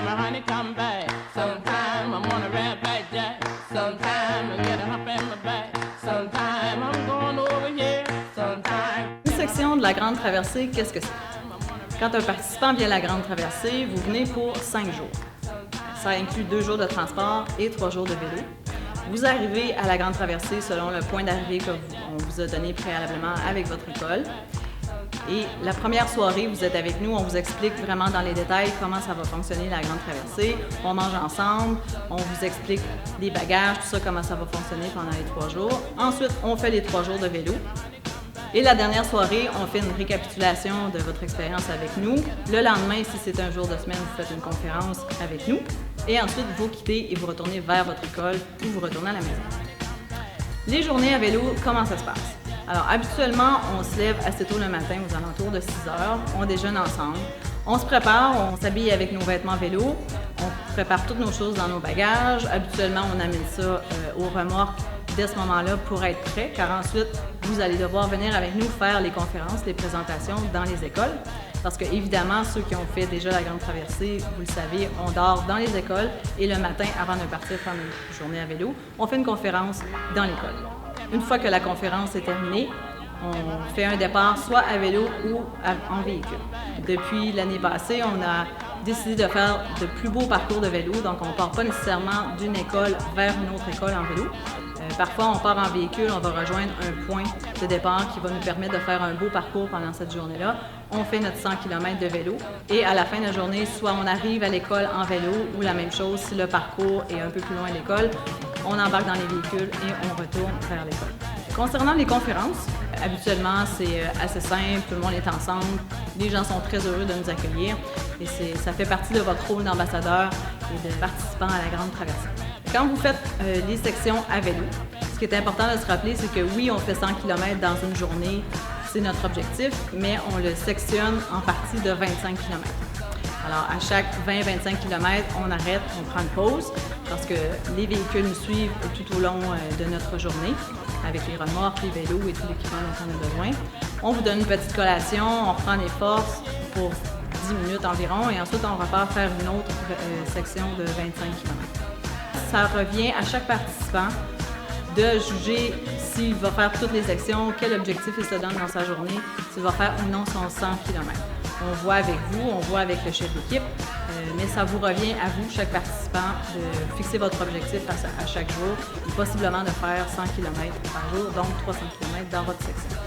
my honey come back. Sometime I wanna rap like Jack. Sometime I get a hump in my back. Sometime I'm going over here. Sometime. Une section de la Grande Traversée, qu'est-ce que c'est? Quand un participant vient à la Grande Traversée, vous venez pour 5 jours. Ça inclut 2 jours de transport et 3 jours de vélo. Vous arrivez à la Grande Traversée selon le point d'arrivée qu'on vous a donné préalablement avec votre école. Et la première soirée, vous êtes avec nous, on vous explique vraiment dans les détails comment ça va fonctionner la Grande Traversée. On mange ensemble, on vous explique les bagages, tout ça, comment ça va fonctionner pendant les 3 jours. Ensuite, on fait les 3 jours de vélo. Et la dernière soirée, on fait une récapitulation de votre expérience avec nous. Le lendemain, si c'est un jour de semaine, vous faites une conférence avec nous. Et ensuite, vous quittez et vous retournez vers votre école ou vous retournez à la maison. Les journées à vélo, comment ça se passe? Alors, habituellement, on se lève assez tôt le matin, aux alentours de 6 heures. On déjeune ensemble. On se prépare, on s'habille avec nos vêtements vélo. On prépare toutes nos choses dans nos bagages. Habituellement, on amène ça aux remorques dès ce moment-là pour être prêt, car ensuite, vous allez devoir venir avec nous faire les conférences, les présentations dans les écoles. Parce que, évidemment, ceux qui ont fait déjà la Grande Traversée, vous le savez, on dort dans les écoles et le matin, avant de partir faire une journée à vélo, on fait une conférence dans l'école. Une fois que la conférence est terminée, on fait un départ soit à vélo ou en véhicule. Depuis l'année passée, on a décidé de faire de plus beaux parcours de vélo, donc on ne part pas nécessairement d'une école vers une autre école en vélo. Parfois, on part en véhicule, on va rejoindre un point de départ qui va nous permettre de faire un beau parcours pendant cette journée-là. On fait notre 100 km de vélo et à la fin de la journée, soit on arrive à l'école en vélo ou la même chose, si le parcours est un peu plus loin de l'école, on embarque dans les véhicules et on retourne vers l'école. Concernant les conférences, habituellement, c'est assez simple, tout le monde est ensemble, les gens sont très heureux de nous accueillir et ça fait partie de votre rôle d'ambassadeur et de participant à la Grande Traversée. Quand vous faites les sections à vélo, ce qui est important de se rappeler, c'est que oui, on fait 100 km dans une journée, c'est notre objectif, mais on le sectionne en parties de 25 km. Alors, à chaque 20-25 km, on arrête, on prend une pause parce que les véhicules nous suivent tout au long de notre journée avec les remorques, les vélos et tout l'équipement dont on a besoin. On vous donne une petite collation, on reprend les forces pour 10 minutes environ et ensuite on repart faire une autre section de 25 km. Ça revient à chaque participant de juger s'il va faire toutes les sections, quel objectif il se donne dans sa journée, s'il va faire ou non son 100 km. On voit avec vous, on voit avec le chef d'équipe, mais ça vous revient à vous, chaque participant, de fixer votre objectif à chaque jour et possiblement de faire 100 km par jour, donc 300 km dans votre section.